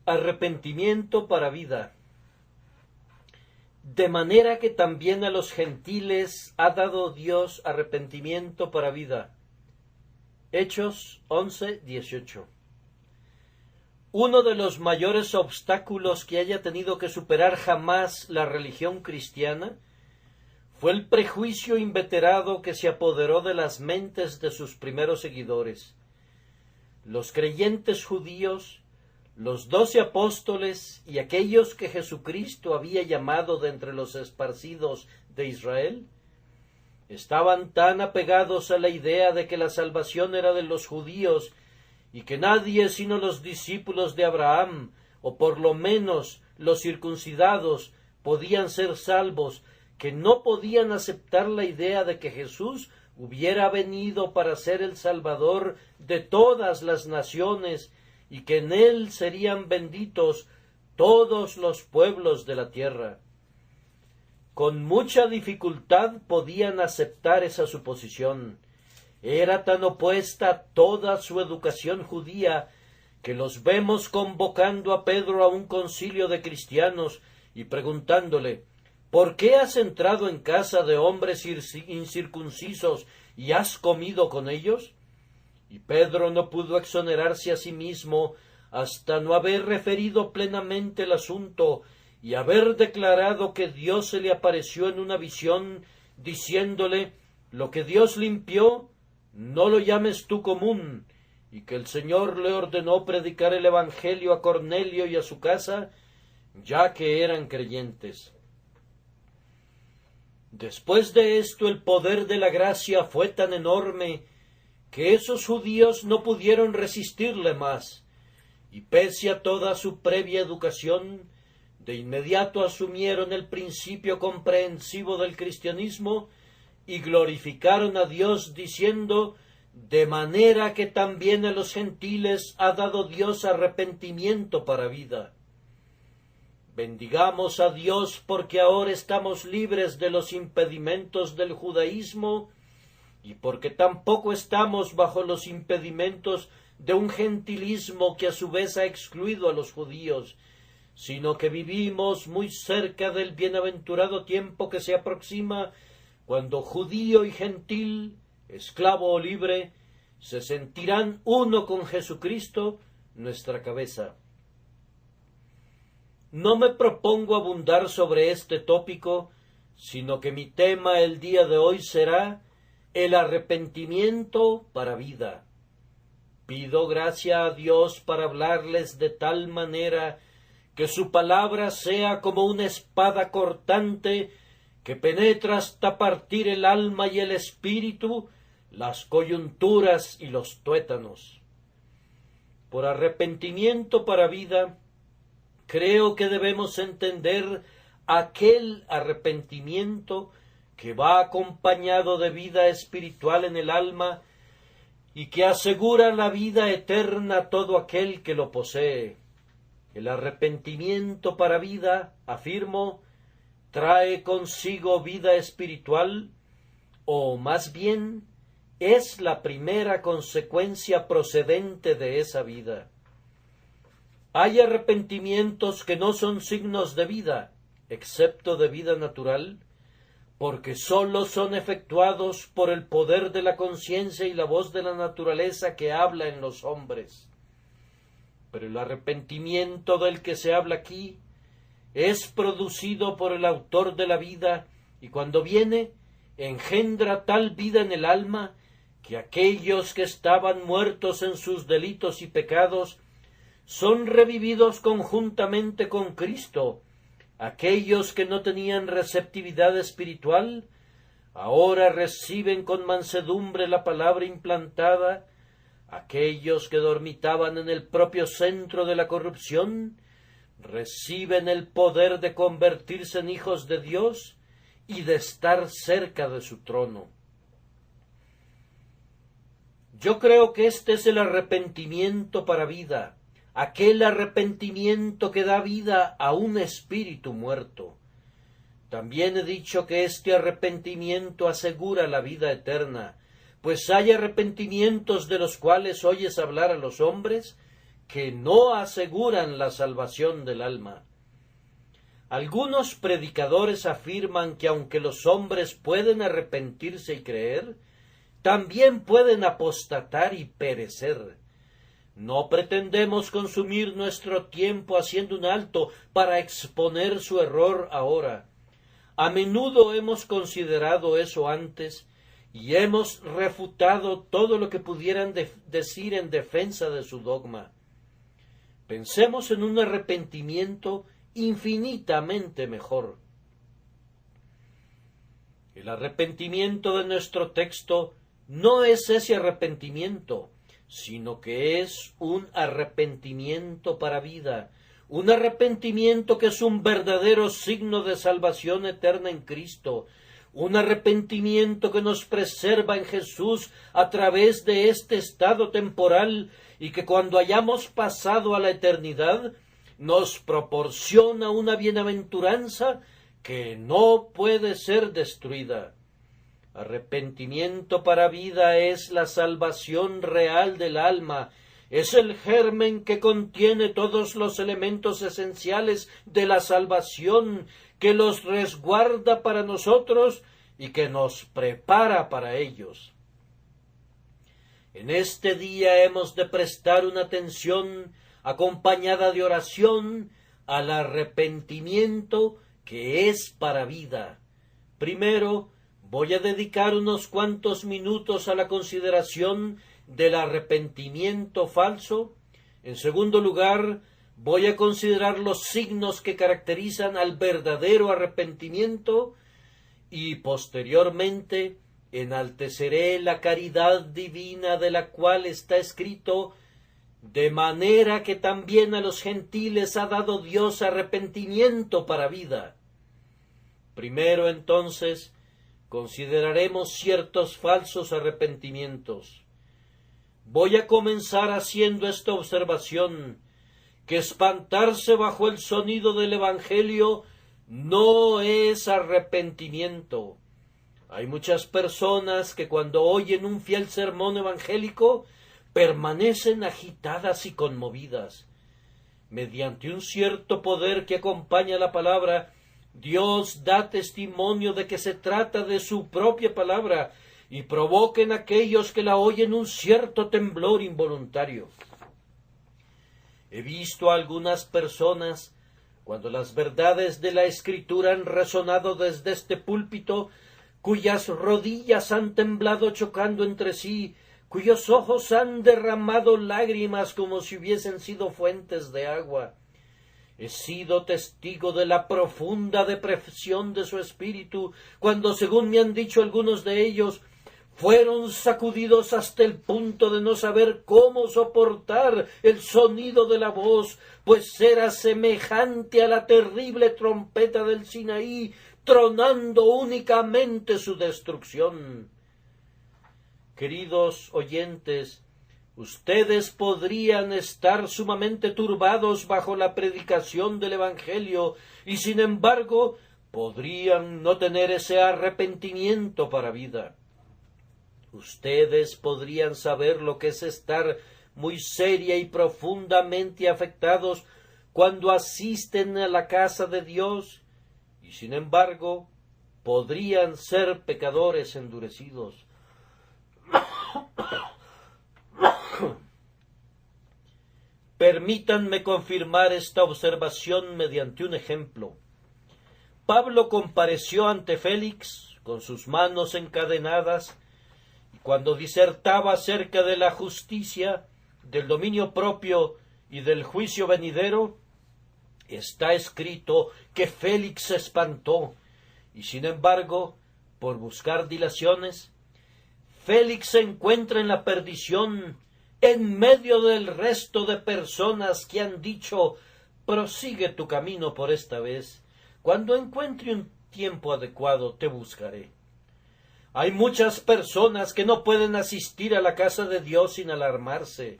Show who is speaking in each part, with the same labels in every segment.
Speaker 1: Arrepentimiento para vida. De manera que también a los gentiles ha dado Dios arrepentimiento para vida. Hechos 11:18. Uno de los mayores obstáculos que haya tenido que superar jamás la religión cristiana fue el prejuicio inveterado que se apoderó de las mentes de sus primeros seguidores. Los creyentes judíos, los 12 apóstoles y aquellos que Jesucristo había llamado de entre los esparcidos de Israel, estaban tan apegados a la idea de que la salvación era de los judíos y que nadie sino los discípulos de Abraham, o por lo menos los circuncidados, podían ser salvos, que no podían aceptar la idea de que Jesús hubiera venido para ser el Salvador de todas las naciones y que en él serían benditos todos los pueblos de la tierra. Con mucha dificultad podían aceptar esa suposición. Era tan opuesta a toda su educación judía que los vemos convocando a Pedro a un concilio de cristianos y preguntándole: ¿por qué has entrado en casa de hombres incircuncisos y has comido con ellos? Y Pedro no pudo exonerarse a sí mismo hasta no haber referido plenamente el asunto y haber declarado que Dios se le apareció en una visión, diciéndole: lo que Dios limpió, no lo llames tú común, y que el Señor le ordenó predicar el Evangelio a Cornelio y a su casa, ya que eran creyentes. Después de esto, el poder de la gracia fue tan enorme que esos judíos no pudieron resistirle más, y pese a toda su previa educación, de inmediato asumieron el principio comprensivo del cristianismo y glorificaron a Dios diciendo: de manera que también a los gentiles ha dado Dios arrepentimiento para vida. Bendigamos a Dios porque ahora estamos libres de los impedimentos del judaísmo y porque tampoco estamos bajo los impedimentos de un gentilismo que a su vez ha excluido a los judíos, sino que vivimos muy cerca del bienaventurado tiempo que se aproxima, cuando judío y gentil, esclavo o libre, se sentirán uno con Jesucristo, nuestra cabeza. No me propongo abundar sobre este tópico, sino que mi tema el día de hoy será el arrepentimiento para vida. Pido gracia a Dios para hablarles de tal manera que su palabra sea como una espada cortante que penetra hasta partir el alma y el espíritu, las coyunturas y los tuétanos. Por arrepentimiento para vida, creo que debemos entender aquel arrepentimiento que va acompañado de vida espiritual en el alma y que asegura la vida eterna a todo aquel que lo posee. El arrepentimiento para vida, afirmo, trae consigo vida espiritual, o más bien, es la primera consecuencia procedente de esa vida. Hay arrepentimientos que no son signos de vida, excepto de vida natural, porque sólo son efectuados por el poder de la conciencia y la voz de la naturaleza que habla en los hombres. Pero el arrepentimiento del que se habla aquí es producido por el autor de la vida, y cuando viene, engendra tal vida en el alma, que aquellos que estaban muertos en sus delitos y pecados son revividos conjuntamente con Cristo. Aquellos que no tenían receptividad espiritual, ahora reciben con mansedumbre la palabra implantada. Aquellos que dormitaban en el propio centro de la corrupción, reciben el poder de convertirse en hijos de Dios y de estar cerca de su trono. Yo creo que este es el arrepentimiento para vida, aquel arrepentimiento que da vida a un espíritu muerto. También he dicho que este arrepentimiento asegura la vida eterna, pues hay arrepentimientos de los cuales oyes hablar a los hombres que no aseguran la salvación del alma. Algunos predicadores afirman que aunque los hombres pueden arrepentirse y creer, también pueden apostatar y perecer. No pretendemos consumir nuestro tiempo haciendo un alto para exponer su error ahora. A menudo hemos considerado eso antes y hemos refutado todo lo que pudieran decir en defensa de su dogma. Pensemos en un arrepentimiento infinitamente mejor. El arrepentimiento de nuestro texto no es ese arrepentimiento, sino que es un arrepentimiento para vida, un arrepentimiento que es un verdadero signo de salvación eterna en Cristo, un arrepentimiento que nos preserva en Jesús a través de este estado temporal y que cuando hayamos pasado a la eternidad nos proporciona una bienaventuranza que no puede ser destruida. Arrepentimiento para vida es la salvación real del alma, es el germen que contiene todos los elementos esenciales de la salvación, que los resguarda para nosotros y que nos prepara para ellos. En este día hemos de prestar una atención acompañada de oración al arrepentimiento que es para vida. Primero, voy a dedicar unos cuantos minutos a la consideración del arrepentimiento falso. En segundo lugar, voy a considerar los signos que caracterizan al verdadero arrepentimiento y posteriormente enalteceré la caridad divina de la cual está escrito: de manera que también a los gentiles ha dado Dios arrepentimiento para vida. Primero, entonces, consideraremos ciertos falsos arrepentimientos. Voy a comenzar haciendo esta observación, que espantarse bajo el sonido del Evangelio no es arrepentimiento. Hay muchas personas que cuando oyen un fiel sermón evangélico permanecen agitadas y conmovidas. Mediante un cierto poder que acompaña la palabra, Dios da testimonio de que se trata de su propia palabra y provoca en aquellos que la oyen un cierto temblor involuntario. He visto a algunas personas, cuando las verdades de la Escritura han resonado desde este púlpito, cuyas rodillas han temblado chocando entre sí, cuyos ojos han derramado lágrimas como si hubiesen sido fuentes de agua. He sido testigo de la profunda depresión de su espíritu, cuando, según me han dicho algunos de ellos, fueron sacudidos hasta el punto de no saber cómo soportar el sonido de la voz, pues era semejante a la terrible trompeta del Sinaí, tronando únicamente su destrucción. Queridos oyentes, ustedes podrían estar sumamente turbados bajo la predicación del Evangelio y, sin embargo, podrían no tener ese arrepentimiento para vida. Ustedes podrían saber lo que es estar muy seria y profundamente afectados cuando asisten a la casa de Dios y, sin embargo, podrían ser pecadores endurecidos. Permítanme confirmar esta observación mediante un ejemplo. Pablo compareció ante Félix con sus manos encadenadas y cuando disertaba acerca de la justicia, del dominio propio y del juicio venidero, está escrito que Félix se espantó y, sin embargo, por buscar dilaciones, Félix se encuentra en la perdición en medio del resto de personas que han dicho: prosigue tu camino por esta vez, cuando encuentre un tiempo adecuado te buscaré. Hay muchas personas que no pueden asistir a la casa de Dios sin alarmarse.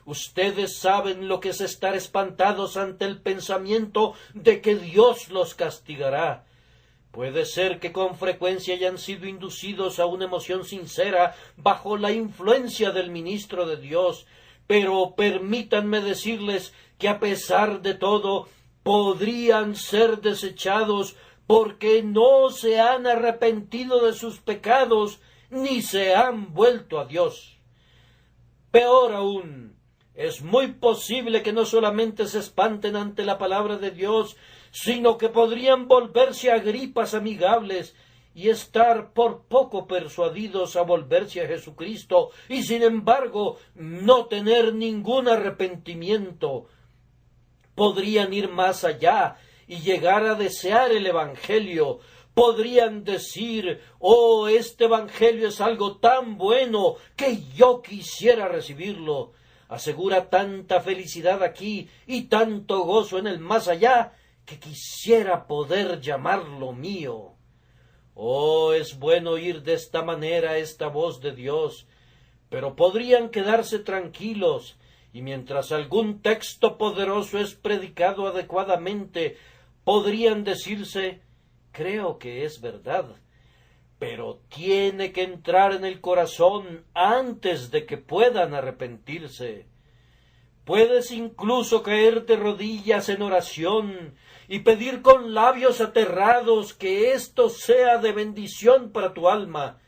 Speaker 1: Ustedes saben lo que es estar espantados ante el pensamiento de que Dios los castigará. Puede ser que con frecuencia hayan sido inducidos a una emoción sincera bajo la influencia del ministro de Dios, pero permítanme decirles que a pesar de todo podrían ser desechados porque no se han arrepentido de sus pecados ni se han vuelto a Dios. Peor aún, es muy posible que no solamente se espanten ante la palabra de Dios, sino que podrían volverse Agripas amigables y estar por poco persuadidos a volverse a Jesucristo, y sin embargo no tener ningún arrepentimiento. Podrían ir más allá y llegar a desear el Evangelio. Podrían decir: oh, este Evangelio es algo tan bueno que yo quisiera recibirlo. Asegura tanta felicidad aquí y tanto gozo en el más allá que quisiera poder llamarlo mío. Oh, es bueno oír de esta manera esta voz de Dios, pero podrían quedarse tranquilos, y mientras algún texto poderoso es predicado adecuadamente, podrían decirse: creo que es verdad, pero tiene que entrar en el corazón antes de que puedan arrepentirse. Puedes incluso caer de rodillas en oración y pedir con labios aterrados que esto sea de bendición para tu alma.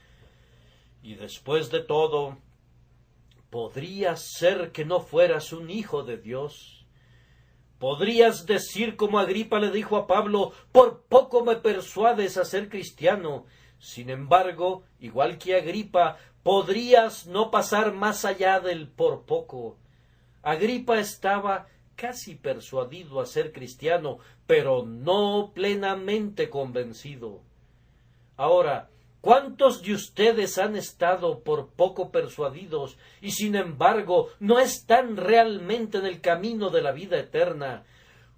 Speaker 1: Y después de todo, podrías ser que no fueras un hijo de Dios. Podrías decir como Agripa le dijo a Pablo: por poco me persuades a ser cristiano. Sin embargo, igual que Agripa, podrías no pasar más allá del por poco. Agripa estaba casi persuadido a ser cristiano, pero no plenamente convencido. Ahora, ¿cuántos de ustedes han estado por poco persuadidos y sin embargo no están realmente en el camino de la vida eterna?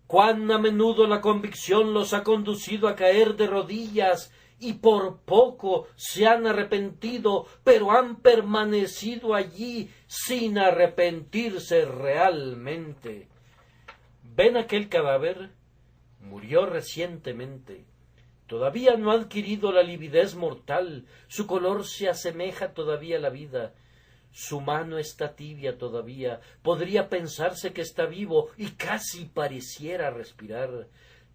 Speaker 1: ¿Cuán a menudo la convicción los ha conducido a caer de rodillas y por poco se han arrepentido, pero han permanecido allí sin arrepentirse realmente? ¿Ven aquel cadáver? Murió recientemente. Todavía no ha adquirido la lividez mortal, su color se asemeja todavía a la vida, su mano está tibia todavía, podría pensarse que está vivo y casi pareciera respirar.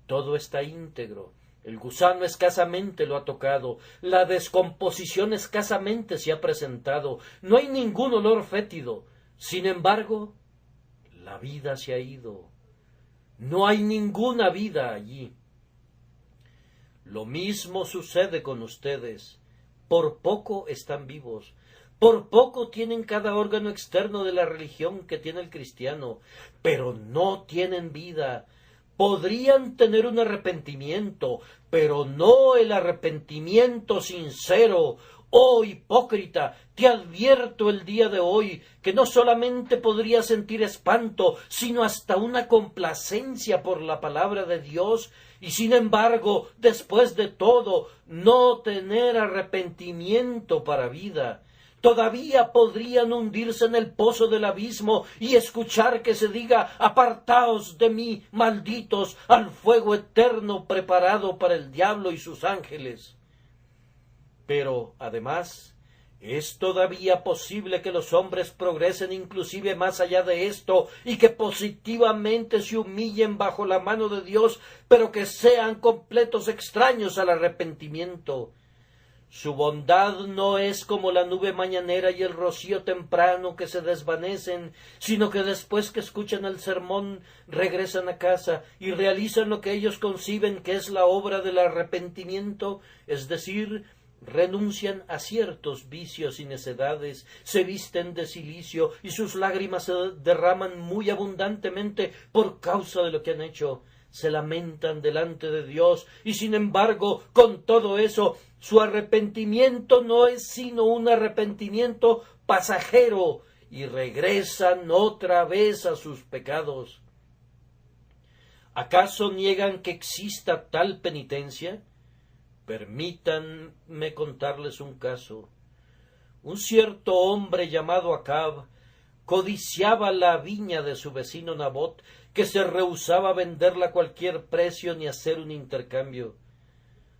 Speaker 1: Todo está íntegro. El gusano escasamente lo ha tocado, la descomposición escasamente se ha presentado, no hay ningún olor fétido. Sin embargo, la vida se ha ido. No hay ninguna vida allí. Lo mismo sucede con ustedes. Por poco están vivos. Por poco tienen cada órgano externo de la religión que tiene el cristiano, pero no tienen vida. Podrían tener un arrepentimiento, pero no el arrepentimiento sincero. Oh hipócrita, te advierto el día de hoy que no solamente podrías sentir espanto, sino hasta una complacencia por la palabra de Dios, y sin embargo, después de todo, no tener arrepentimiento para vida. Todavía podrían hundirse en el pozo del abismo y escuchar que se diga: apartaos de mí, malditos, al fuego eterno preparado para el diablo y sus ángeles. Pero, además, es todavía posible que los hombres progresen inclusive más allá de esto y que positivamente se humillen bajo la mano de Dios, pero que sean completos extraños al arrepentimiento. Su bondad no es como la nube mañanera y el rocío temprano que se desvanecen, sino que después que escuchan el sermón regresan a casa y realizan lo que ellos conciben que es la obra del arrepentimiento, es decir, renuncian a ciertos vicios y necedades, se visten de cilicio y sus lágrimas se derraman muy abundantemente por causa de lo que han hecho. Se lamentan delante de Dios y sin embargo, con todo eso, su arrepentimiento no es sino un arrepentimiento pasajero y regresan otra vez a sus pecados. ¿Acaso niegan que exista tal penitencia? Permítanme contarles un caso. Un cierto hombre llamado Acab codiciaba la viña de su vecino Nabot, que se rehusaba a venderla a cualquier precio ni hacer un intercambio.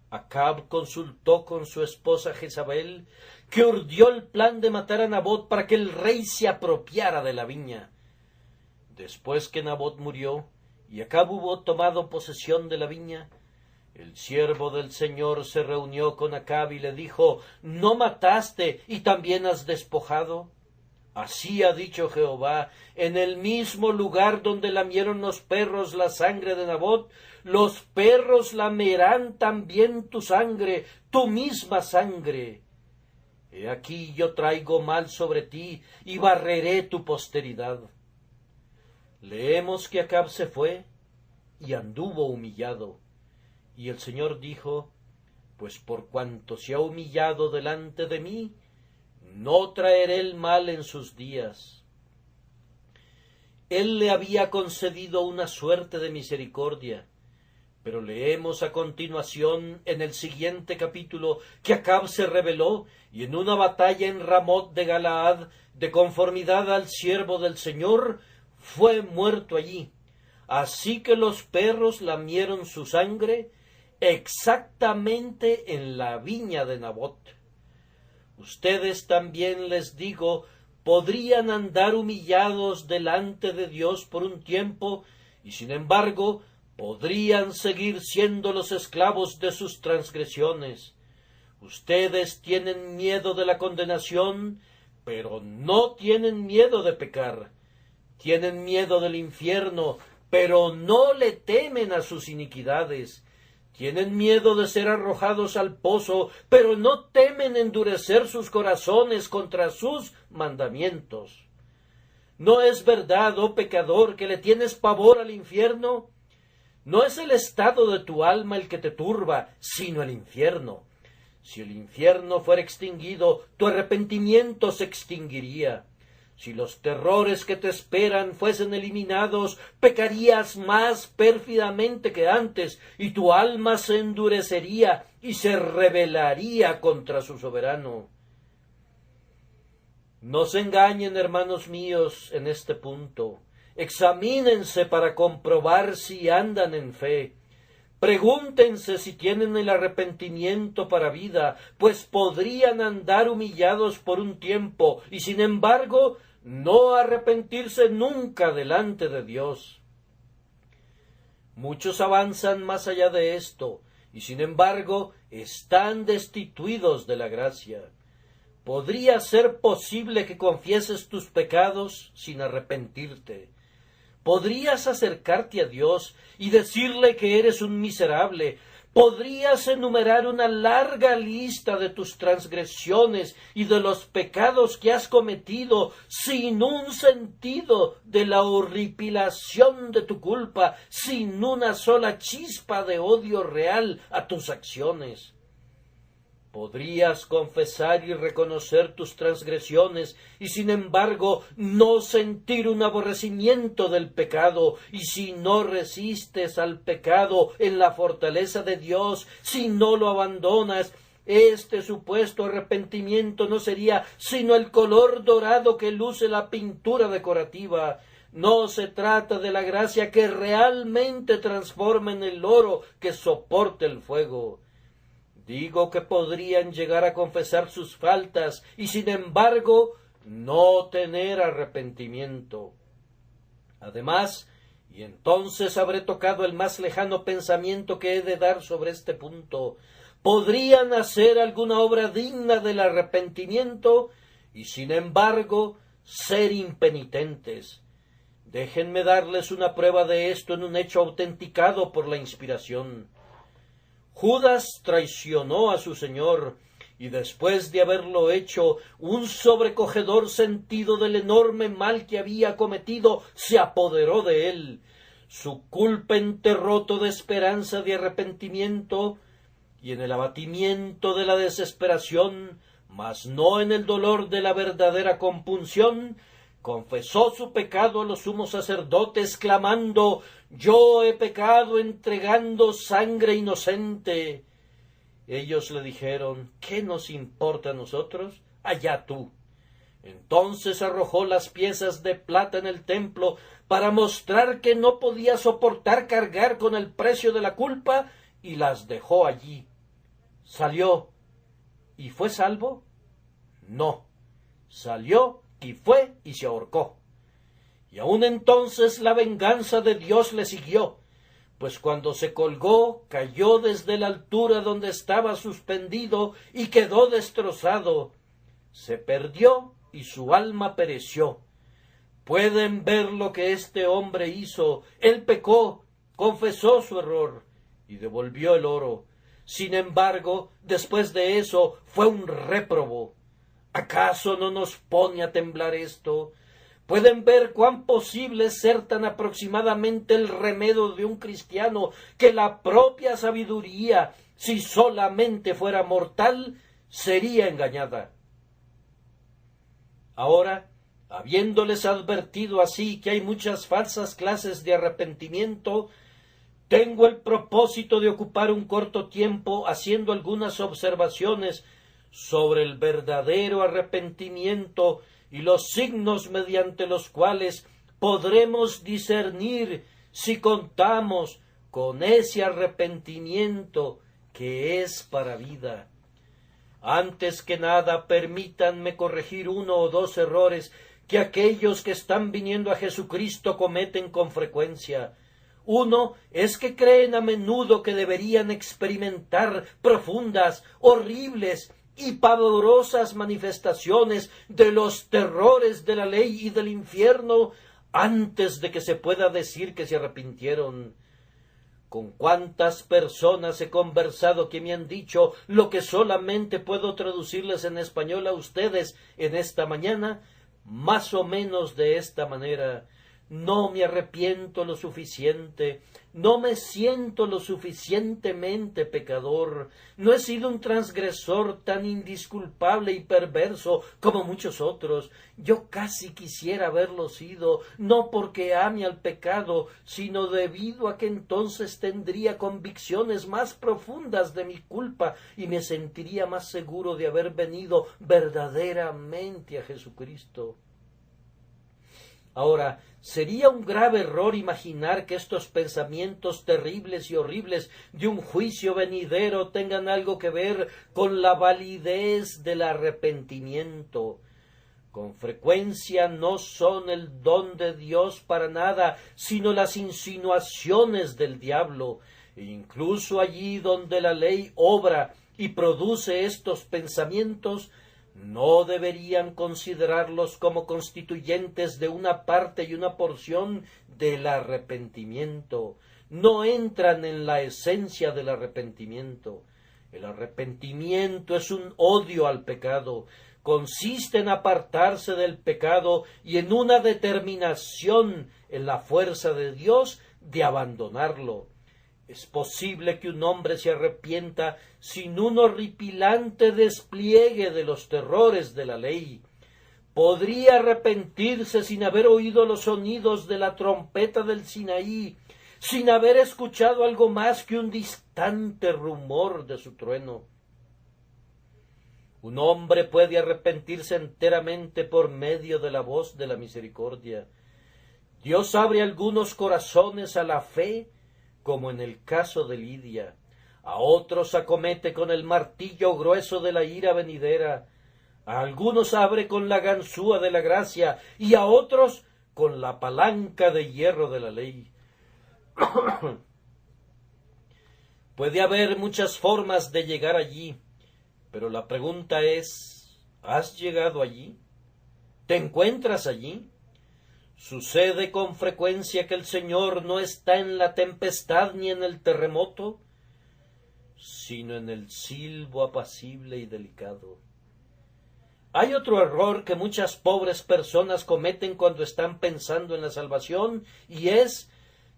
Speaker 1: Acab consultó con su esposa Jezabel, que urdió el plan de matar a Nabot para que el rey se apropiara de la viña. Después que Nabot murió y Acab hubo tomado posesión de la viña, el siervo del Señor se reunió con Acab y le dijo: ¿No mataste y también has despojado? Así ha dicho Jehová: en el mismo lugar donde lamieron los perros la sangre de Nabot, los perros lamerán también tu sangre, tu misma sangre. He aquí yo traigo mal sobre ti y barreré tu posteridad. Leemos que Acab se fue y anduvo humillado. Y el Señor dijo: pues por cuanto se ha humillado delante de mí, no traeré el mal en sus días. Él le había concedido una suerte de misericordia, pero leemos a continuación en el siguiente capítulo que Acab se rebeló y en una batalla en Ramot de Galaad, de conformidad al siervo del Señor, fue muerto allí. Así que los perros lamieron su sangre exactamente en la viña de Nabot. Ustedes también, les digo, podrían andar humillados delante de Dios por un tiempo, y sin embargo podrían seguir siendo los esclavos de sus transgresiones. Ustedes tienen miedo de la condenación, pero no tienen miedo de pecar. Tienen miedo del infierno, pero no le temen a sus iniquidades. Tienen miedo de ser arrojados al pozo, pero no temen endurecer sus corazones contra sus mandamientos. ¿No es verdad, oh pecador, que le tienes pavor al infierno? No es el estado de tu alma el que te turba, sino el infierno. Si el infierno fuera extinguido, tu arrepentimiento se extinguiría. Si los terrores que te esperan fuesen eliminados, pecarías más pérfidamente que antes, y tu alma se endurecería y se rebelaría contra su soberano. No se engañen, hermanos míos, en este punto. Examínense para comprobar si andan en fe. Pregúntense si tienen el arrepentimiento para vida, pues podrían andar humillados por un tiempo y sin embargo no arrepentirse nunca delante de Dios. Muchos avanzan más allá de esto y sin embargo están destituidos de la gracia. ¿Podría ser posible que confieses tus pecados sin arrepentirte? ¿Podrías acercarte a Dios y decirle que eres un miserable? ¿Podrías enumerar una larga lista de tus transgresiones y de los pecados que has cometido sin un sentido de la horripilación de tu culpa, sin una sola chispa de odio real a tus acciones? Podrías confesar y reconocer tus transgresiones y sin embargo no sentir un aborrecimiento del pecado, y si no resistes al pecado en la fortaleza de Dios, si no lo abandonas, este supuesto arrepentimiento no sería sino el color dorado que luce la pintura decorativa. No se trata de la gracia que realmente transforma en el oro que soporta el fuego. Digo que podrían llegar a confesar sus faltas y sin embargo no tener arrepentimiento. Además, y entonces habré tocado el más lejano pensamiento que he de dar sobre este punto, podrían hacer alguna obra digna del arrepentimiento y sin embargo ser impenitentes. Déjenme darles una prueba de esto en un hecho autenticado por la inspiración. Judas traicionó a su Señor, y después de haberlo hecho, un sobrecogedor sentido del enorme mal que había cometido se apoderó de él. Su culpa enterró toda esperanza de arrepentimiento, y en el abatimiento de la desesperación, mas no en el dolor de la verdadera compunción, confesó su pecado a los sumos sacerdotes, clamando: «Yo he pecado entregando sangre inocente». Ellos le dijeron: «¿Qué nos importa a nosotros? Allá tú». Entonces arrojó las piezas de plata en el templo para mostrar que no podía soportar cargar con el precio de la culpa, y las dejó allí. Salió y fue salvo. No, salió y fue y se ahorcó. Y aun entonces la venganza de Dios le siguió, pues cuando se colgó cayó desde la altura donde estaba suspendido y quedó destrozado. Se perdió y su alma pereció. Pueden ver lo que este hombre hizo. Él pecó, confesó su error y devolvió el oro. Sin embargo, después de eso, fue un réprobo. ¿Acaso no nos pone a temblar esto? Pueden ver cuán posible es ser tan aproximadamente el remedio de un cristiano que la propia sabiduría, si solamente fuera mortal, sería engañada. Ahora, habiéndoles advertido así que hay muchas falsas clases de arrepentimiento, tengo el propósito de ocupar un corto tiempo haciendo algunas observaciones sobre el verdadero arrepentimiento y los signos mediante los cuales podremos discernir si contamos con ese arrepentimiento que es para vida. Antes que nada, permítanme corregir uno o dos errores que aquellos que están viniendo a Jesucristo cometen con frecuencia. Uno es que creen a menudo que deberían experimentar profundas, horribles y pavorosas manifestaciones de los terrores de la ley y del infierno antes de que se pueda decir que se arrepintieron. ¿Con cuántas personas he conversado que me han dicho lo que solamente puedo traducirles en español a ustedes en esta mañana? Más o menos de esta manera: no me arrepiento lo suficiente, no me siento lo suficientemente pecador, no he sido un transgresor tan indisculpable y perverso como muchos otros. Yo casi quisiera haberlo sido, no porque ame al pecado, sino debido a que entonces tendría convicciones más profundas de mi culpa y me sentiría más seguro de haber venido verdaderamente a Jesucristo. Ahora, sería un grave error imaginar que estos pensamientos terribles y horribles de un juicio venidero tengan algo que ver con la validez del arrepentimiento. Con frecuencia no son el don de Dios para nada, sino las insinuaciones del diablo. E incluso allí donde la ley obra y produce estos pensamientos, no deberían considerarlos como constituyentes de una parte y una porción del arrepentimiento. No entran en la esencia del arrepentimiento. El arrepentimiento es un odio al pecado. Consiste en apartarse del pecado y en una determinación en la fuerza de Dios de abandonarlo. Es posible que un hombre se arrepienta sin un horripilante despliegue de los terrores de la ley. Podría arrepentirse sin haber oído los sonidos de la trompeta del Sinaí, sin haber escuchado algo más que un distante rumor de su trueno. Un hombre puede arrepentirse enteramente por medio de la voz de la misericordia. Dios abre algunos corazones a la fe, como en el caso de Lidia. A otros acomete con el martillo grueso de la ira venidera. A algunos abre con la ganzúa de la gracia y a otros con la palanca de hierro de la ley. Puede haber muchas formas de llegar allí, pero la pregunta es: ¿has llegado allí? ¿Te encuentras allí? ¿Sucede con frecuencia que el Señor no está en la tempestad ni en el terremoto, sino en el silbo apacible y delicado? Hay otro error que muchas pobres personas cometen cuando están pensando en la salvación, y es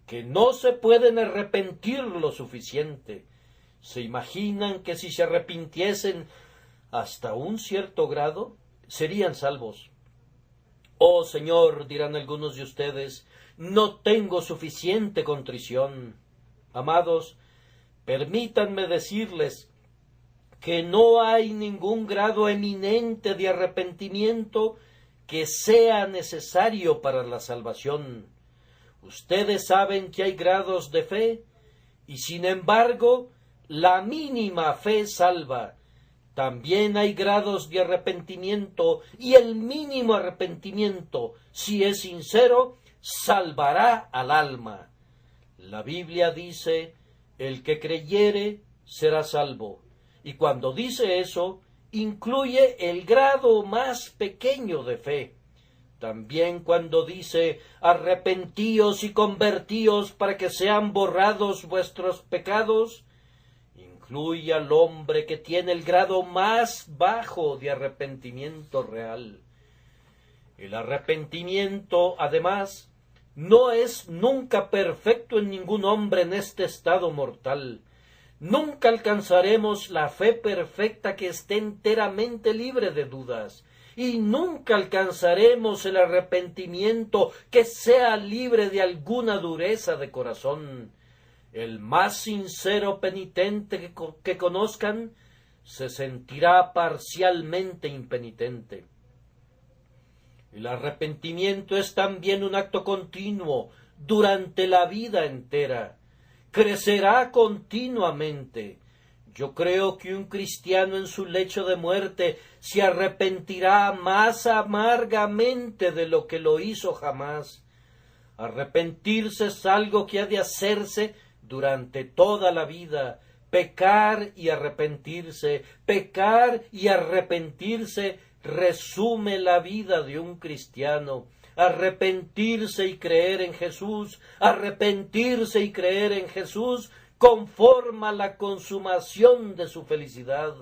Speaker 1: que no se pueden arrepentir lo suficiente. Se imaginan que si se arrepintiesen hasta un cierto grado, serían salvos. Oh Señor, dirán algunos de ustedes, no tengo suficiente contrición. Amados, permítanme decirles que no hay ningún grado eminente de arrepentimiento que sea necesario para la salvación. Ustedes saben que hay grados de fe, y sin embargo, la mínima fe salva. También hay grados de arrepentimiento, y el mínimo arrepentimiento, si es sincero, salvará al alma. La Biblia dice, el que creyere será salvo. Y cuando dice eso, incluye el grado más pequeño de fe. También cuando dice, arrepentíos y convertíos para que sean borrados vuestros pecados, incluye al hombre que tiene el grado más bajo de arrepentimiento real. El arrepentimiento, además, no es nunca perfecto en ningún hombre en este estado mortal. Nunca alcanzaremos la fe perfecta que esté enteramente libre de dudas, y nunca alcanzaremos el arrepentimiento que sea libre de alguna dureza de corazón. El más sincero penitente que conozcan se sentirá parcialmente impenitente. El arrepentimiento es también un acto continuo durante la vida entera. Crecerá continuamente. Yo creo que un cristiano en su lecho de muerte se arrepentirá más amargamente de lo que lo hizo jamás. Arrepentirse es algo que ha de hacerse durante toda la vida. Pecar y arrepentirse resume la vida de un cristiano. Arrepentirse y creer en Jesús, conforma la consumación de su felicidad.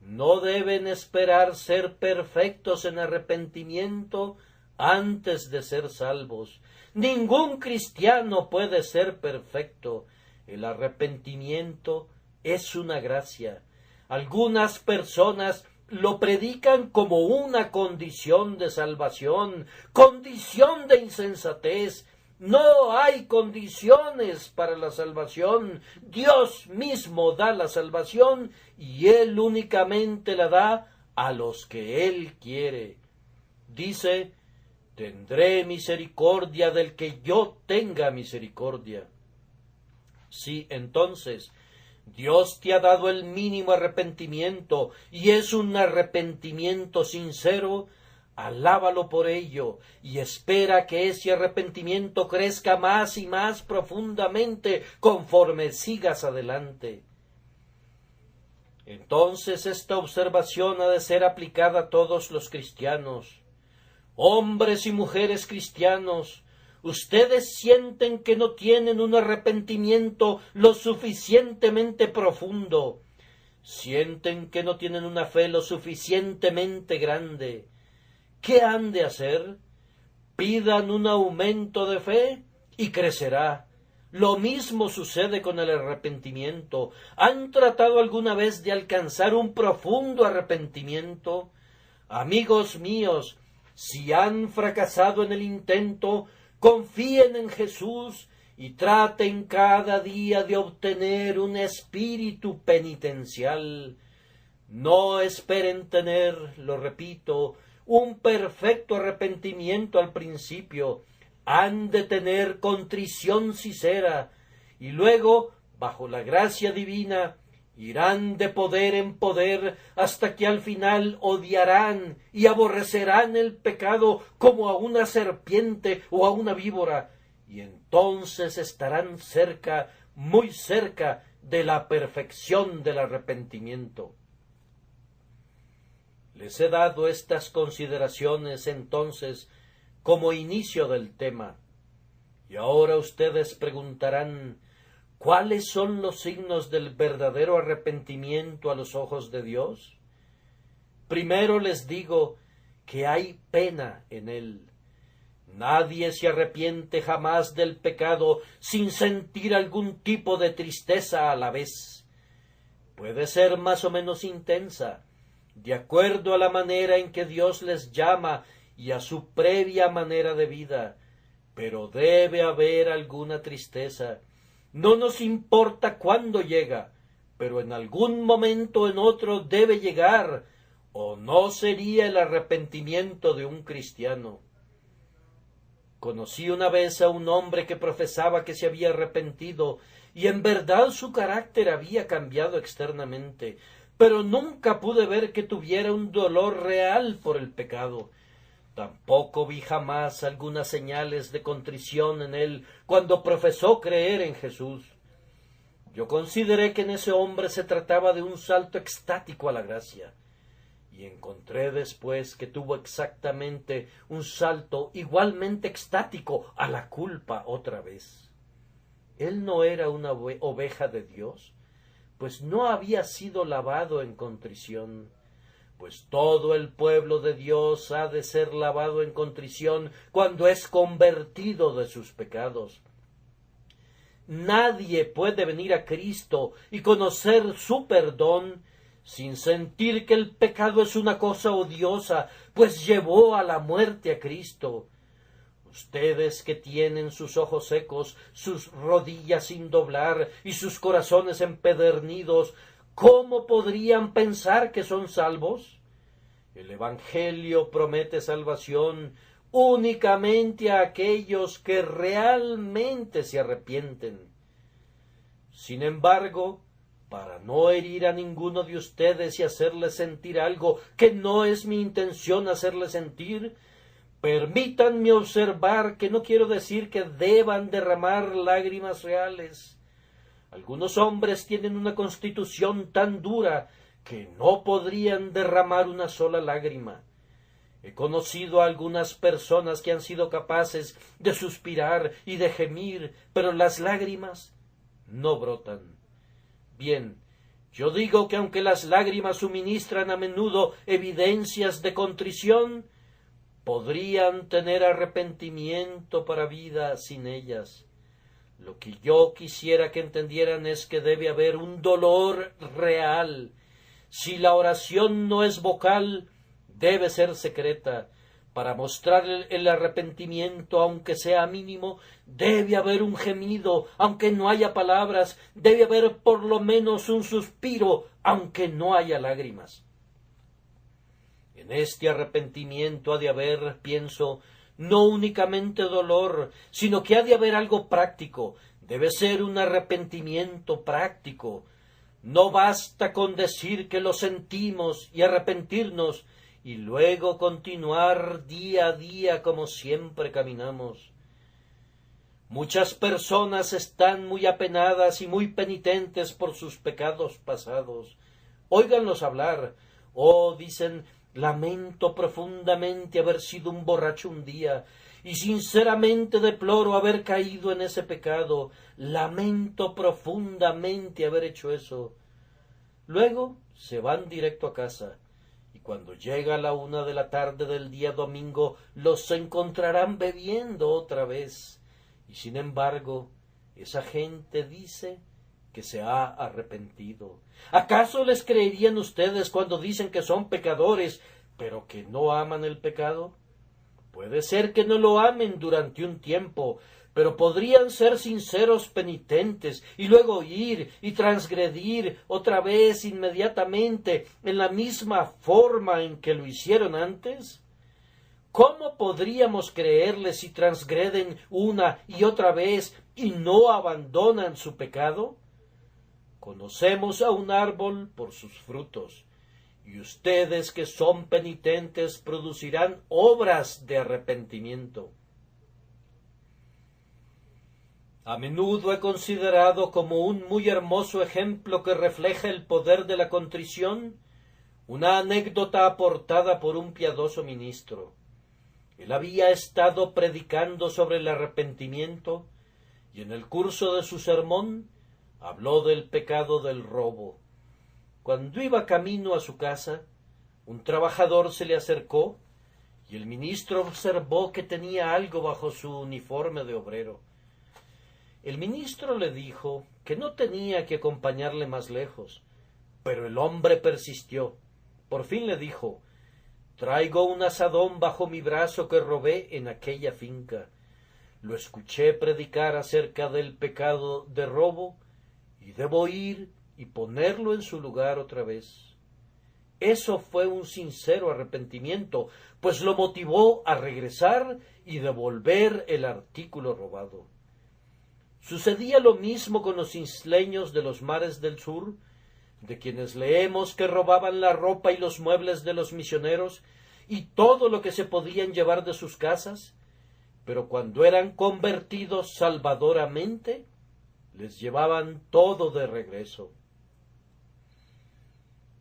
Speaker 1: No deben esperar ser perfectos en arrepentimiento antes de ser salvos. Ningún cristiano puede ser perfecto. El arrepentimiento es una gracia. Algunas personas lo predican como una condición de salvación, condición de insensatez. No hay condiciones para la salvación. Dios mismo da la salvación y Él únicamente la da a los que Él quiere. Dice, tendré misericordia del que yo tenga misericordia. Sí, entonces, Dios te ha dado el mínimo arrepentimiento y es un arrepentimiento sincero. Alábalo por ello y espera que ese arrepentimiento crezca más y más profundamente conforme sigas adelante. Entonces esta observación ha de ser aplicada a todos los cristianos. Hombres y mujeres cristianos, ustedes sienten que no tienen un arrepentimiento lo suficientemente profundo, sienten que no tienen una fe lo suficientemente grande. ¿Qué han de hacer? Pidan un aumento de fe y crecerá. Lo mismo sucede con el arrepentimiento. ¿Han tratado alguna vez de alcanzar un profundo arrepentimiento? Amigos míos, si han fracasado en el intento, confíen en Jesús y traten cada día de obtener un espíritu penitencial. No esperen tener, lo repito, un perfecto arrepentimiento al principio. Han de tener contrición sincera y luego, bajo la gracia divina, irán de poder en poder hasta que al final odiarán y aborrecerán el pecado como a una serpiente o a una víbora, y entonces estarán cerca, muy cerca de la perfección del arrepentimiento. Les he dado estas consideraciones entonces como inicio del tema. Y ahora ustedes preguntarán, ¿cuáles son los signos del verdadero arrepentimiento a los ojos de Dios? Primero les digo que hay pena en él. Nadie se arrepiente jamás del pecado sin sentir algún tipo de tristeza a la vez. Puede ser más o menos intensa, de acuerdo a la manera en que Dios les llama y a su previa manera de vida, pero debe haber alguna tristeza. No nos importa cuándo llega, pero en algún momento o en otro debe llegar, o no sería el arrepentimiento de un cristiano. Conocí una vez a un hombre que profesaba que se había arrepentido, y en verdad su carácter había cambiado externamente, pero nunca pude ver que tuviera un dolor real por el pecado. Tampoco vi jamás algunas señales de contrición en él cuando profesó creer en Jesús. Yo consideré que en ese hombre se trataba de un salto extático a la gracia, y encontré después que tuvo exactamente un salto igualmente extático a la culpa otra vez. Él no era una oveja de Dios, pues no había sido lavado en contrición, pues todo el pueblo de Dios ha de ser lavado en contrición cuando es convertido de sus pecados. Nadie puede venir a Cristo y conocer su perdón sin sentir que el pecado es una cosa odiosa, pues llevó a la muerte a Cristo. Ustedes que tienen sus ojos secos, sus rodillas sin doblar y sus corazones empedernidos, ¿cómo podrían pensar que son salvos? El Evangelio promete salvación únicamente a aquellos que realmente se arrepienten. Sin embargo, para no herir a ninguno de ustedes y hacerles sentir algo que no es mi intención hacerles sentir, permítanme observar que no quiero decir que deban derramar lágrimas reales. Algunos hombres tienen una constitución tan dura que no podrían derramar una sola lágrima. He conocido a algunas personas que han sido capaces de suspirar y de gemir, pero las lágrimas no brotan. Bien, yo digo que aunque las lágrimas suministran a menudo evidencias de contrición, podrían tener arrepentimiento para vida sin ellas. Lo que yo quisiera que entendieran es que debe haber un dolor real. Si la oración no es vocal, debe ser secreta. Para mostrar el arrepentimiento, aunque sea mínimo, debe haber un gemido, aunque no haya palabras, debe haber por lo menos un suspiro, aunque no haya lágrimas. En este arrepentimiento ha de haber, pienso, no únicamente dolor, sino que ha de haber algo práctico. Debe ser un arrepentimiento práctico. No basta con decir que lo sentimos y arrepentirnos, y luego continuar día a día como siempre caminamos. Muchas personas están muy apenadas y muy penitentes por sus pecados pasados. Óiganlos hablar. Oh, dicen, lamento profundamente haber sido un borracho un día, y sinceramente deploro haber caído en ese pecado. Lamento profundamente haber hecho eso. Luego se van directo a casa, y cuando llega la 1 de la tarde del día domingo, los encontrarán bebiendo otra vez. Y sin embargo, esa gente dice que se ha arrepentido. ¿Acaso les creerían ustedes cuando dicen que son pecadores, pero que no aman el pecado? Puede ser que no lo amen durante un tiempo, pero podrían ser sinceros penitentes y luego ir y transgredir otra vez inmediatamente en la misma forma en que lo hicieron antes. ¿Cómo podríamos creerles si transgreden una y otra vez y no abandonan su pecado? Conocemos a un árbol por sus frutos, y ustedes que son penitentes producirán obras de arrepentimiento. A menudo he considerado como un muy hermoso ejemplo que refleja el poder de la contrición una anécdota aportada por un piadoso ministro. Él había estado predicando sobre el arrepentimiento y en el curso de su sermón habló del pecado del robo. Cuando iba camino a su casa, un trabajador se le acercó y el ministro observó que tenía algo bajo su uniforme de obrero. El ministro le dijo que no tenía que acompañarle más lejos, pero el hombre persistió. Por fin le dijo: «Traigo un azadón bajo mi brazo que robé en aquella finca. Lo escuché predicar acerca del pecado de robo y debo ir y ponerlo en su lugar otra vez». Eso fue un sincero arrepentimiento, pues lo motivó a regresar y devolver el artículo robado. Sucedía lo mismo con los isleños de los mares del sur. de quienes leemos que robaban la ropa y los muebles de los misioneros y todo lo que se podían llevar de sus casas, pero cuando eran convertidos salvadoramente, les llevaban todo de regreso.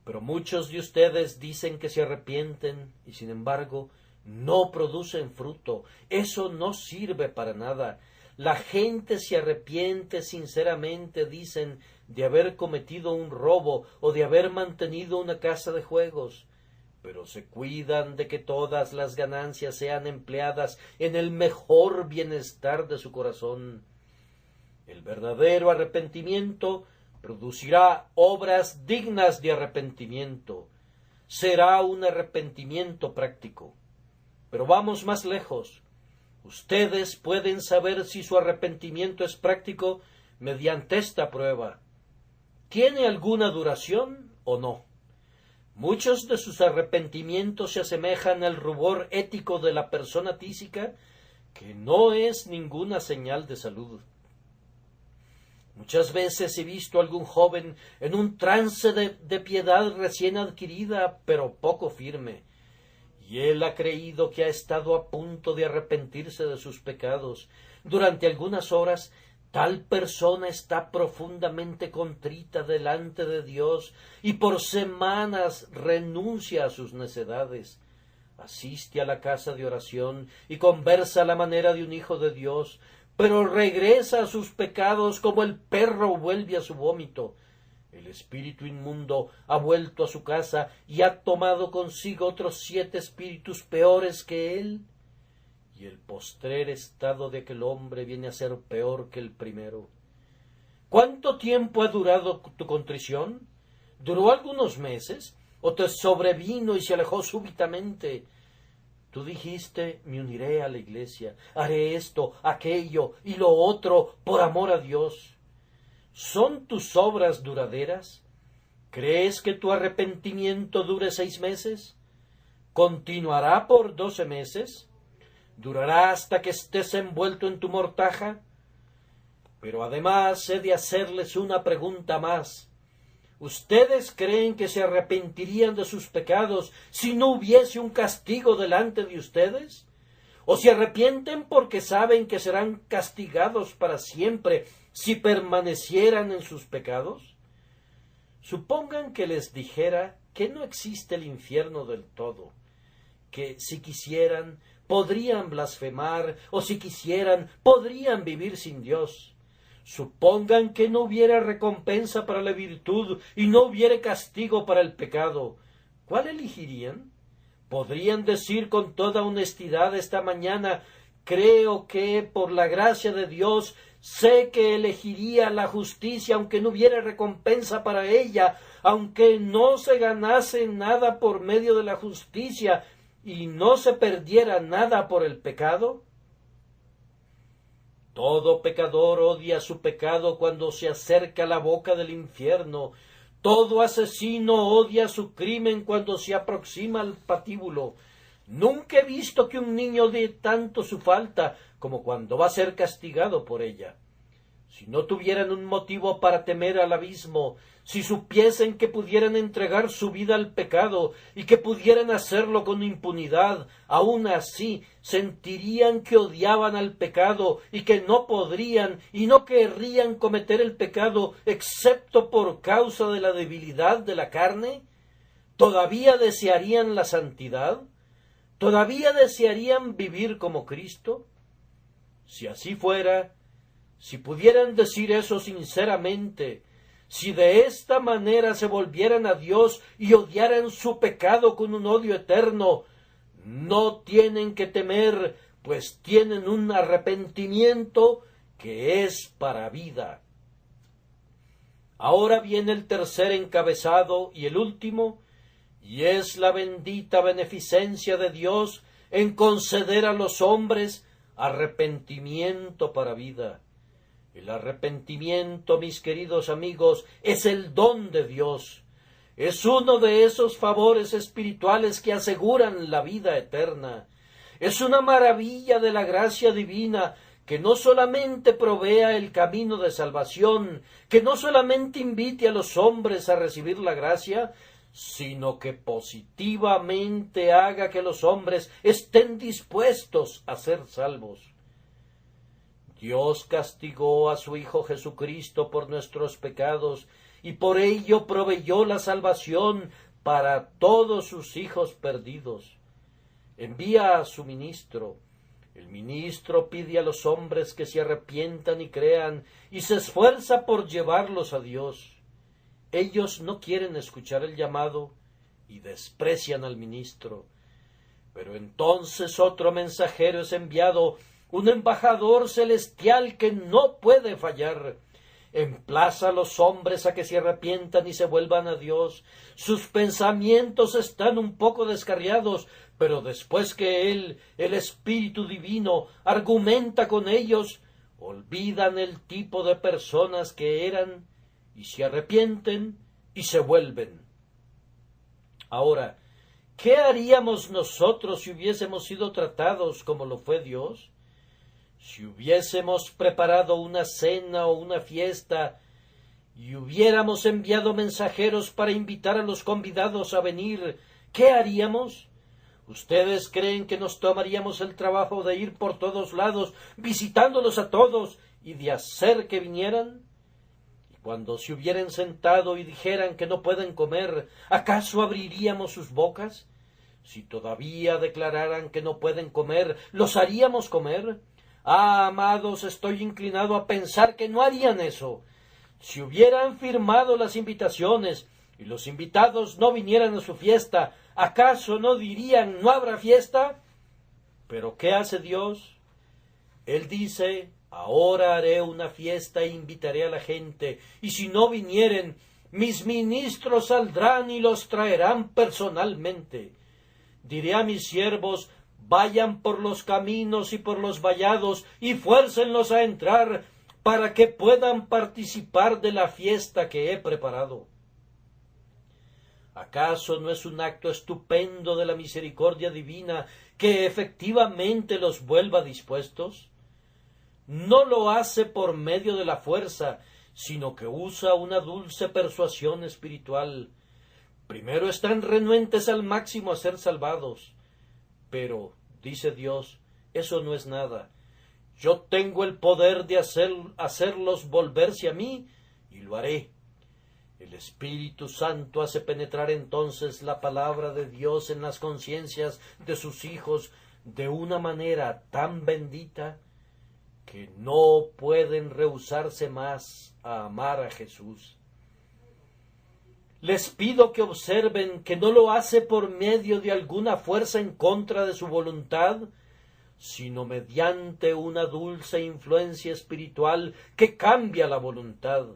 Speaker 1: Pero muchos de ustedes dicen que se arrepienten y sin embargo no producen fruto. Eso no sirve para nada. La gente se arrepiente sinceramente, dicen, de haber cometido un robo o de haber mantenido una casa de juegos, pero se cuidan de que todas las ganancias sean empleadas en el mejor bienestar de su corazón. El verdadero arrepentimiento producirá obras dignas de arrepentimiento. Será un arrepentimiento práctico. Pero vamos más lejos. Ustedes pueden saber si su arrepentimiento es práctico mediante esta prueba. ¿Tiene alguna duración o no? Muchos de sus arrepentimientos se asemejan al rubor ético de la persona tísica, que no es ninguna señal de salud. Muchas veces he visto a algún joven en un trance de piedad recién adquirida, pero poco firme, y él ha creído que ha estado a punto de arrepentirse de sus pecados. Durante algunas horas, tal persona está profundamente contrita delante de Dios y por semanas renuncia a sus necedades. Asiste a la casa de oración y conversa a la manera de un hijo de Dios, pero regresa a sus pecados como el perro vuelve a su vómito. El espíritu inmundo ha vuelto a su casa y ha tomado consigo otros 7 espíritus peores que él. Y el postrer estado de aquel hombre viene a ser peor que el primero. ¿Cuánto tiempo ha durado tu contrición? ¿Duró algunos meses? ¿O te sobrevino y se alejó súbitamente? Tú dijiste, me uniré a la iglesia, haré esto, aquello y lo otro por amor a Dios. ¿Son tus obras duraderas? ¿Crees que tu arrepentimiento dure 6 meses? ¿Continuará por 12 meses? ¿Durará hasta que estés envuelto en tu mortaja? Pero además he de hacerles una pregunta más. ¿Ustedes creen que se arrepentirían de sus pecados si no hubiese un castigo delante de ustedes? ¿O se arrepienten porque saben que serán castigados para siempre si permanecieran en sus pecados? Supongan que les dijera que no existe el infierno del todo, que si quisieran podrían blasfemar o si quisieran podrían vivir sin Dios. Supongan que no hubiera recompensa para la virtud y no hubiera castigo para el pecado. ¿Cuál elegirían? ¿Podrían decir con toda honestidad esta mañana, creo que por la gracia de Dios sé que elegiría la justicia aunque no hubiera recompensa para ella, aunque no se ganase nada por medio de la justicia y no se perdiera nada por el pecado? Todo pecador odia su pecado cuando se acerca a la boca del infierno. Todo asesino odia su crimen cuando se aproxima al patíbulo. Nunca he visto que un niño odie tanto su falta como cuando va a ser castigado por ella. Si no tuvieran un motivo para temer al abismo, si supiesen que pudieran entregar su vida al pecado y que pudieran hacerlo con impunidad, aun así sentirían que odiaban al pecado y que no podrían y no querrían cometer el pecado excepto por causa de la debilidad de la carne. ¿Todavía desearían la santidad? ¿Todavía desearían vivir como Cristo? Si así fuera, si pudieran decir eso sinceramente, si de esta manera se volvieran a Dios y odiaran su pecado con un odio eterno, no tienen que temer, pues tienen un arrepentimiento que es para vida. Ahora viene el tercer encabezado y el último, y es la bendita beneficencia de Dios en conceder a los hombres arrepentimiento para vida. El arrepentimiento, mis queridos amigos, es el don de Dios. Es uno de esos favores espirituales que aseguran la vida eterna. Es una maravilla de la gracia divina que no solamente provea el camino de salvación, que no solamente invite a los hombres a recibir la gracia, sino que positivamente haga que los hombres estén dispuestos a ser salvos. Dios castigó a su Hijo Jesucristo por nuestros pecados y por ello proveyó la salvación para todos sus hijos perdidos. Envía a su ministro. El ministro pide a los hombres que se arrepientan y crean y se esfuerza por llevarlos a Dios. Ellos no quieren escuchar el llamado y desprecian al ministro. Pero entonces otro mensajero es enviado, un embajador celestial que no puede fallar. Emplaza a los hombres a que se arrepientan y se vuelvan a Dios. Sus pensamientos están un poco descarriados, pero después que Él, el Espíritu Divino, argumenta con ellos, olvidan el tipo de personas que eran y se arrepienten y se vuelven. Ahora, ¿qué haríamos nosotros si hubiésemos sido tratados como lo fue Dios? Si hubiésemos preparado una cena o una fiesta y hubiéramos enviado mensajeros para invitar a los convidados a venir, ¿qué haríamos? ¿Ustedes creen que nos tomaríamos el trabajo de ir por todos lados, visitándolos a todos y de hacer que vinieran? Y cuando se hubieran sentado y dijeran que no pueden comer, ¿acaso abriríamos sus bocas? Si todavía declararan que no pueden comer, ¿los haríamos comer? Ah, amados, estoy inclinado a pensar que no harían eso. Si hubieran firmado las invitaciones y los invitados no vinieran a su fiesta, ¿acaso no dirían no habrá fiesta? Pero ¿qué hace Dios? Él dice, ahora haré una fiesta e invitaré a la gente, y si no vinieren, mis ministros saldrán y los traerán personalmente. Diré a mis siervos, vayan por los caminos y por los vallados y fuércenlos a entrar para que puedan participar de la fiesta que he preparado. ¿Acaso no es un acto estupendo de la misericordia divina que efectivamente los vuelva dispuestos? No lo hace por medio de la fuerza, sino que usa una dulce persuasión espiritual. Primero están renuentes al máximo a ser salvados. Pero, dice Dios, eso no es nada. Yo tengo el poder de hacerlos volverse a mí, y lo haré. El Espíritu Santo hace penetrar entonces la palabra de Dios en las conciencias de sus hijos de una manera tan bendita que no pueden rehusarse más a amar a Jesús. Les pido que observen que no lo hace por medio de alguna fuerza en contra de su voluntad, sino mediante una dulce influencia espiritual que cambia la voluntad.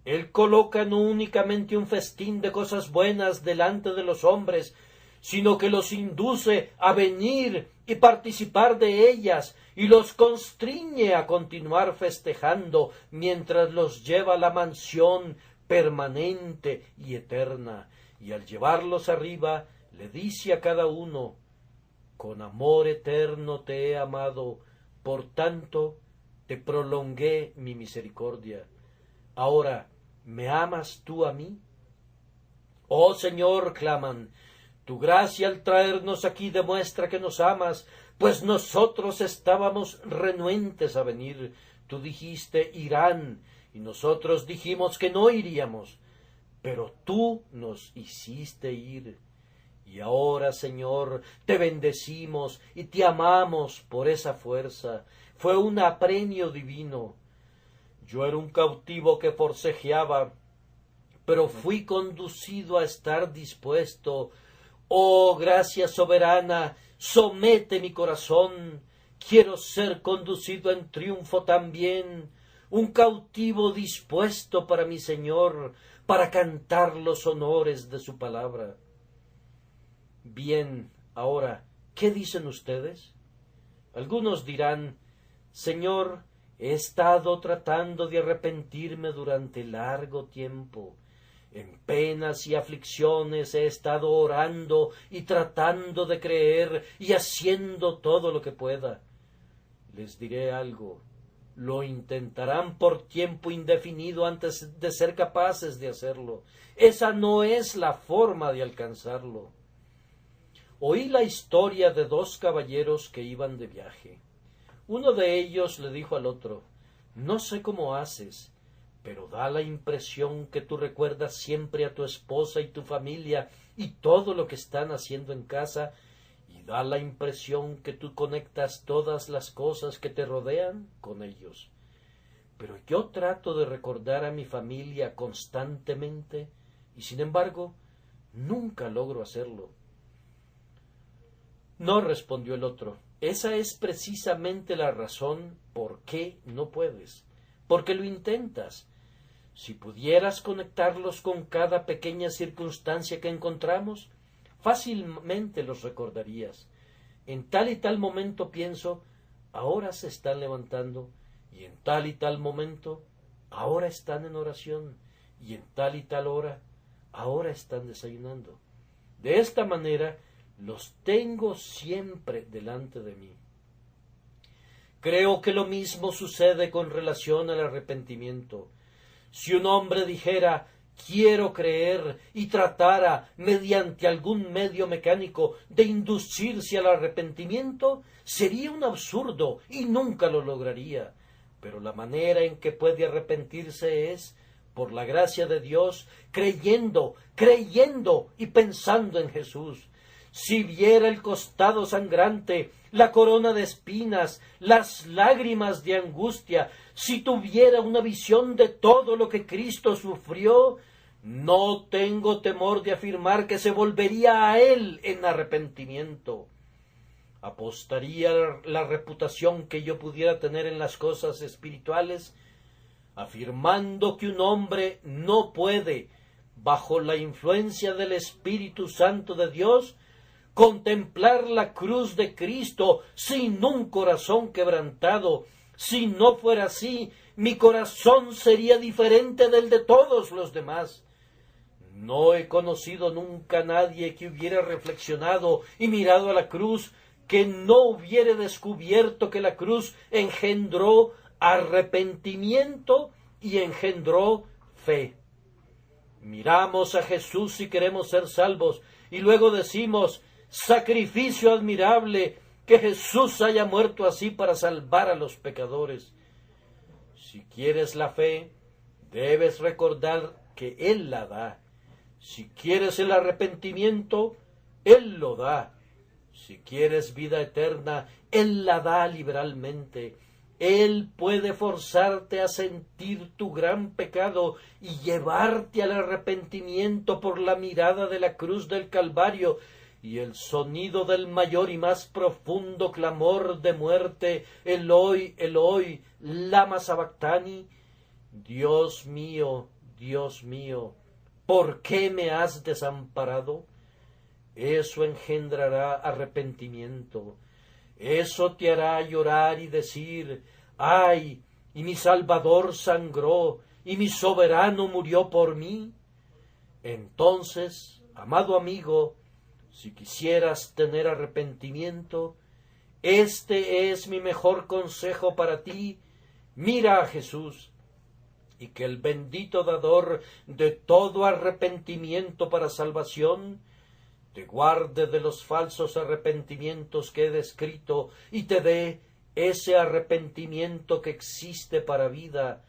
Speaker 1: Él coloca no únicamente un festín de cosas buenas delante de los hombres, sino que los induce a venir y participar de ellas, y los constriñe a continuar festejando mientras los lleva a la mansión permanente y eterna, y al llevarlos arriba le dice a cada uno, con amor eterno te he amado, por tanto te prolongué mi misericordia. Ahora, ¿me amas tú a mí? Oh Señor, claman, tu gracia al traernos aquí demuestra que nos amas, pues nosotros estábamos renuentes a venir. Tú dijiste irán, y nosotros dijimos que no iríamos, pero tú nos hiciste ir. Y ahora, Señor, te bendecimos y te amamos por esa fuerza. Fue un apremio divino. Yo era un cautivo que forcejeaba, pero fui conducido a estar dispuesto. Oh, gracia soberana, somete mi corazón. Quiero ser conducido en triunfo también, un cautivo dispuesto para mi Señor, para cantar los honores de su palabra. Bien, ahora, ¿qué dicen ustedes? Algunos dirán, Señor, he estado tratando de arrepentirme durante largo tiempo. En penas y aflicciones he estado orando y tratando de creer y haciendo todo lo que pueda. Les diré algo, lo intentarán por tiempo indefinido antes de ser capaces de hacerlo. Esa no es la forma de alcanzarlo. Oí la historia de dos caballeros que iban de viaje. Uno de ellos le dijo al otro, no sé cómo haces, pero da la impresión que tú recuerdas siempre a tu esposa y tu familia y todo lo que están haciendo en casa, y da la impresión que tú conectas todas las cosas que te rodean con ellos. Pero yo trato de recordar a mi familia constantemente y sin embargo nunca logro hacerlo. No, respondió el otro, esa es precisamente la razón por qué no puedes, porque lo intentas. Si pudieras conectarlos con cada pequeña circunstancia que encontramos, fácilmente los recordarías. En tal y tal momento pienso, ahora se están levantando, y en tal y tal momento, ahora están en oración, y en tal y tal hora, ahora están desayunando. De esta manera, los tengo siempre delante de mí. Creo que lo mismo sucede con relación al arrepentimiento. Si un hombre dijera, quiero creer, y tratara, mediante algún medio mecánico, de inducirse al arrepentimiento, sería un absurdo y nunca lo lograría. Pero la manera en que puede arrepentirse es, por la gracia de Dios, creyendo y pensando en Jesús. Si viera el costado sangrante, la corona de espinas, las lágrimas de angustia, si tuviera una visión de todo lo que Cristo sufrió, no tengo temor de afirmar que se volvería a Él en arrepentimiento. Apostaría la reputación que yo pudiera tener en las cosas espirituales, afirmando que un hombre no puede, bajo la influencia del Espíritu Santo de Dios, contemplar la cruz de Cristo sin un corazón quebrantado. Si no fuera así, mi corazón sería diferente del de todos los demás. No he conocido nunca a nadie que hubiera reflexionado y mirado a la cruz, que no hubiera descubierto que la cruz engendró arrepentimiento y engendró fe. Miramos a Jesús si queremos ser salvos, y luego decimos, sacrificio admirable, que Jesús haya muerto así para salvar a los pecadores. Si quieres la fe, debes recordar que Él la da. Si quieres el arrepentimiento, Él lo da. Si quieres vida eterna, Él la da liberalmente. Él puede forzarte a sentir tu gran pecado y llevarte al arrepentimiento por la mirada de la cruz del Calvario y el sonido del mayor y más profundo clamor de muerte, Eloi, Eloi, lama sabactani. Dios mío, ¿por qué me has desamparado? Eso engendrará arrepentimiento. Eso te hará llorar y decir, ¡ay! Y mi Salvador sangró, y mi soberano murió por mí. Entonces, amado amigo, si quisieras tener arrepentimiento, este es mi mejor consejo para ti. Mira a Jesús, y que el bendito dador de todo arrepentimiento para salvación te guarde de los falsos arrepentimientos que he descrito y te dé ese arrepentimiento que existe para vida.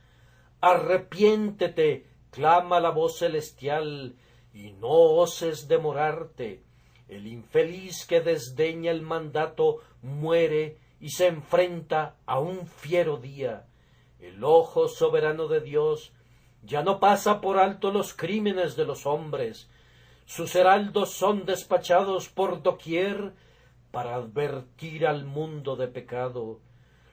Speaker 1: Arrepiéntete, clama la voz celestial, y no oses demorarte. El infeliz que desdeña el mandato muere y se enfrenta a un fiero día. El ojo soberano de Dios ya no pasa por alto los crímenes de los hombres. Sus heraldos son despachados por doquier para advertir al mundo de pecado.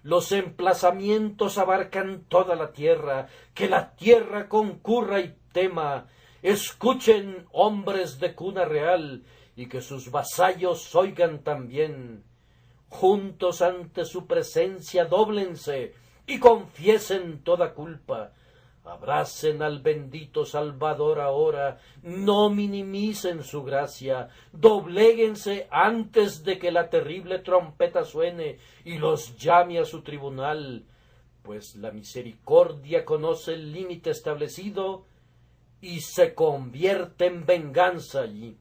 Speaker 1: Los emplazamientos abarcan toda la tierra, que la tierra concurra y tema. Escuchen, hombres de cuna real, y que sus vasallos oigan también. Juntos ante su presencia dóblense y confiesen toda culpa. Abracen al bendito Salvador ahora, no minimicen su gracia, dobléguense antes de que la terrible trompeta suene y los llame a su tribunal, pues la misericordia conoce el límite establecido y se convierte en venganza allí.